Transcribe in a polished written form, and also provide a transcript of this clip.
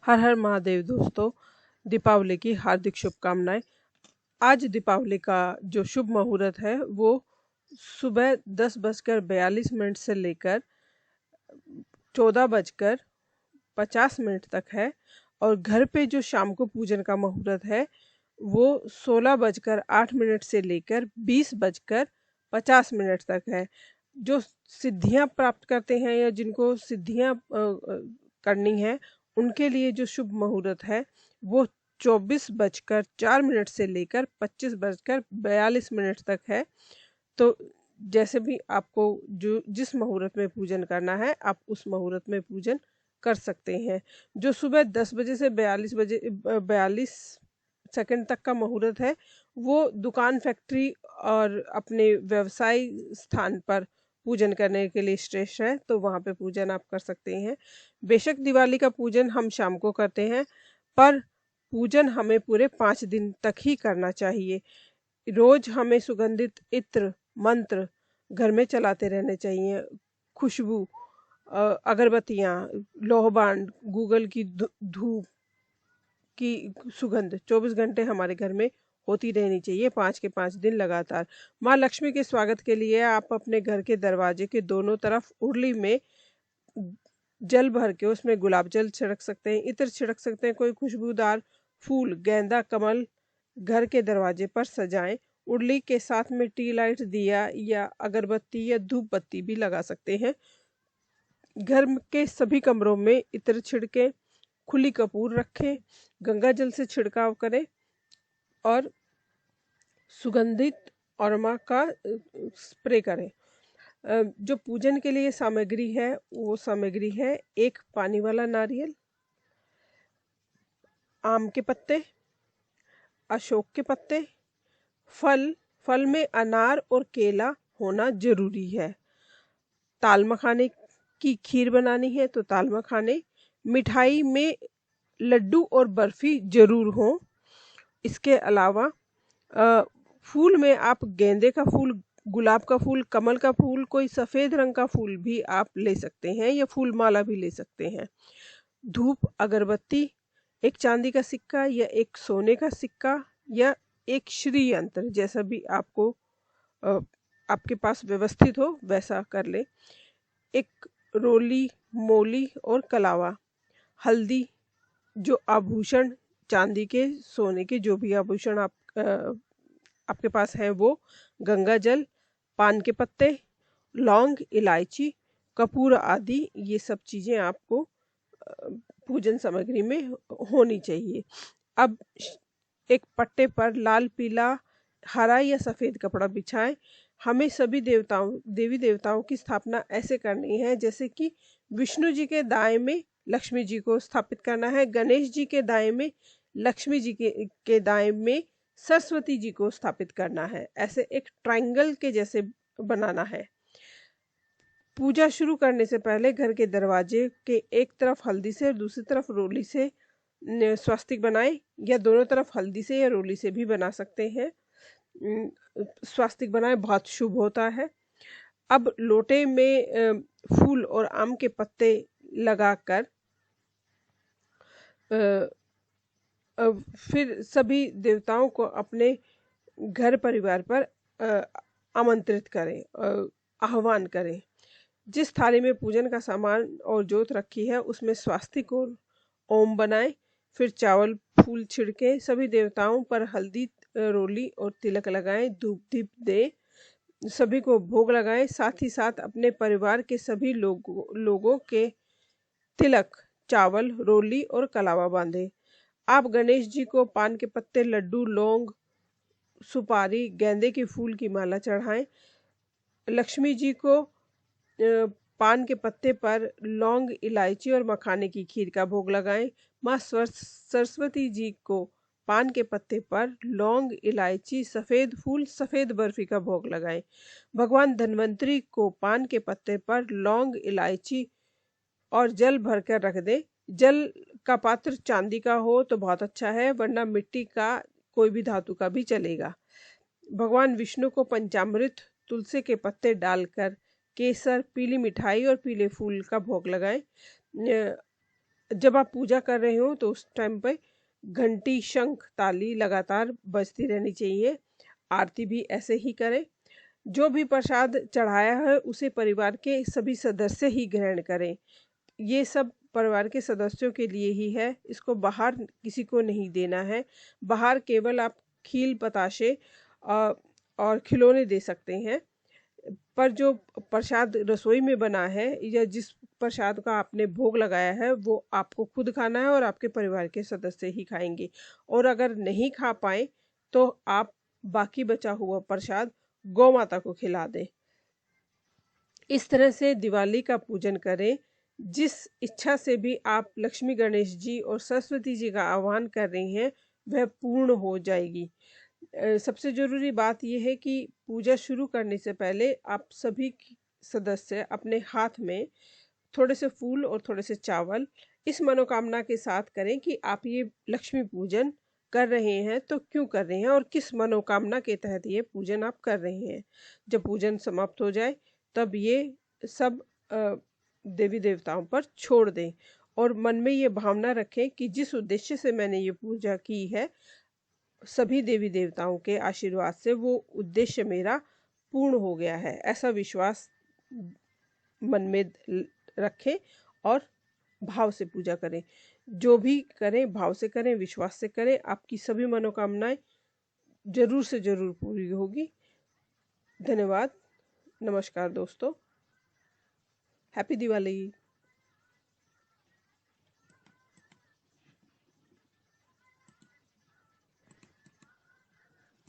हर हर महादेव दोस्तों, दीपावली की हार्दिक शुभकामनाएं। आज दीपावली का जो शुभ मुहूर्त है वो सुबह 10:42 से लेकर 14:50 तक है। और घर पे जो शाम को पूजन का मुहूर्त है वो 16:08 से लेकर 20:50 तक है। जो सिद्धियां प्राप्त करते हैं या जिनको सिद्धियां करनी है उनके लिए जो शुभ मुहूर्त है वो 24:04 से लेकर 25:42 तक है। तो जैसे भी आपको जो जिस मुहूर्त में पूजन करना है आप उस मुहूर्त में पूजन कर सकते हैं। जो सुबह 10 बजे से 42 तक का मुहूर्त है वो दुकान, फैक्ट्री और अपने व्यवसाय स्थान पर पूजन करने के लिए श्रेष्ठ है, तो वहाँ पे पूजन आप कर सकते हैं। बेशक दिवाली का पूजन हम शाम को करते हैं, पर पूजन हमें पूरे 5 दिन तक ही करना चाहिए। रोज हमें सुगंधित इत्र मंत्र घर में चलाते रहने चाहिए। खुशबू, अगरबत्तियाँ, लोहबान, गूगल की धूप की सुगंध 24 घंटे हमारे घर में होती रहनी चाहिए, 5 के 5 दिन लगातार। माँ लक्ष्मी के स्वागत के लिए आप अपने घर के दरवाजे के दोनों तरफ उर्ली में जल भर के उसमें गुलाब जल छिड़क सकते हैं, इत्र छिड़क सकते हैं। कोई खुशबूदार फूल, गेंदा, कमल घर के दरवाजे पर सजाएं। उर्ली के साथ में टी लाइट, दिया या अगरबत्ती या धूप बत्ती भी लगा सकते हैं। घर के सभी कमरों में इत्र छिड़के, खुली कपूर रखें, गंगा जल से छिड़काव करें और सुगंधित अरोमा का स्प्रे करें। जो पूजन के लिए सामग्री है वो सामग्री है 1 पानी वाला नारियल, आम के पत्ते, अशोक के पत्ते, फल में अनार और केला होना जरूरी है। ताल मखाने की खीर बनानी है तो ताल मखाने, मिठाई में लड्डू और बर्फी जरूर हो। इसके अलावा फूल में आप गेंदे का फूल, गुलाब का फूल, कमल का फूल, कोई सफेद रंग का फूल भी आप ले सकते हैं या फूल माला भी ले सकते हैं। धूप, अगरबत्ती, एक चांदी का सिक्का या एक सोने का सिक्का या एक श्री यंत्र, जैसा भी आपको आपके पास व्यवस्थित हो वैसा कर ले। एक रोली, मोली और कलावा, हल्दी, जो आभूषण चांदी के, सोने के, जो भी आभूषण आपके पास है वो, गंगा जल, पान के पत्ते, लौंग, इलायची, कपूर आदि, ये सब चीजें आपको पूजन सामग्री में होनी चाहिए। अब एक पट्टे पर लाल, पीला, हरा या सफेद कपड़ा बिछाएं। हमें सभी देवी देवताओं की स्थापना ऐसे करनी है जैसे कि विष्णु जी के दाएं में लक्ष्मी जी को स्थापित करना है, गणेश जी के दाएं में लक्ष्मी जी के दाएं में सरस्वती जी को स्थापित करना है। ऐसे एक ट्रायंगल के जैसे बनाना है। पूजा शुरू करने से पहले घर के दरवाजे के एक तरफ हल्दी से और दूसरी तरफ रोली से स्वास्तिक बनाएं, या दोनों तरफ हल्दी से या रोली से भी बना सकते हैं। स्वास्तिक बनाएं, बहुत शुभ होता है। अब लोटे में फूल और आम के पत्ते लगाकर फिर सभी देवताओं को अपने घर परिवार पर आमंत्रित करें, आह्वान करें। जिस थाली में पूजन का सामान और जोत रखी है उसमें स्वास्तिक और ओम बनाएं। फिर चावल, फूल छिड़के, सभी देवताओं पर हल्दी, रोली और तिलक लगाएं, धूप दीप दें, सभी को भोग लगाएं। साथ ही साथ अपने परिवार के सभी लोगों के तिलक, चावल, रोली और कलावा बांधे। आप गणेश जी को पान के पत्ते, लड्डू, लौंग, सुपारी, गेंदे के फूल की माला चढ़ाएं। लक्ष्मी जी को पान के पत्ते पर लौंग, इलायची और मखाने की खीर का भोग लगाएं। माँ सरस्वती जी को पान के पत्ते पर लौंग, इलायची, सफेद फूल, सफेद बर्फी का भोग लगाएं। भगवान धन्वंतरी को पान के पत्ते पर लौंग, इलायची और जल भरकर रख दे। जल का पात्र चांदी का हो तो बहुत अच्छा है, वरना मिट्टी का, कोई भी धातु का भी चलेगा। भगवान विष्णु को पंचामृत, तुलसी के पत्ते डालकर केसर, पीली मिठाई और पीले फूल का भोग लगाएं। जब आप पूजा कर रहे हो तो उस टाइम पे घंटी, शंख, ताली लगातार बजती रहनी चाहिए। आरती भी ऐसे ही करें। जो भी प्रसाद चढ़ाया है उसे परिवार के सभी सदस्य ही ग्रहण करें। ये सब परिवार के सदस्यों के लिए ही है, इसको बाहर किसी को नहीं देना है। बाहर केवल आप खील, बताशे और खिलौने दे सकते हैं, पर जो प्रसाद रसोई में बना है या जिस प्रसाद का आपने भोग लगाया है वो आपको खुद खाना है और आपके परिवार के सदस्य ही खाएंगे। और अगर नहीं खा पाए तो आप बाकी बचा हुआ प्रसाद गौ माता को खिला दें। इस तरह से दिवाली का पूजन करें। जिस इच्छा से भी आप लक्ष्मी, गणेश जी और सरस्वती जी का आह्वान कर रही हैं वह पूर्ण हो जाएगी। सबसे ज़रूरी बात यह है कि पूजा शुरू करने से पहले आप सभी सदस्य अपने हाथ में थोड़े से फूल और थोड़े से चावल इस मनोकामना के साथ करें कि आप ये लक्ष्मी पूजन कर रहे हैं तो क्यों कर रहे हैं और किस मनोकामना के तहत ये पूजन आप कर रहे हैं। जब पूजन समाप्त हो जाए तब ये सब देवी देवताओं पर छोड़ दें और मन में ये भावना रखें कि जिस उद्देश्य से मैंने ये पूजा की है, सभी देवी देवताओं के आशीर्वाद से वो उद्देश्य मेरा पूर्ण हो गया है। ऐसा विश्वास मन में रखें और भाव से पूजा करें। जो भी करें भाव से करें, विश्वास से करें, आपकी सभी मनोकामनाएं जरूर से जरूर पूरी होगी। धन्यवाद। नमस्कार दोस्तों। हैप्पी दिवाली।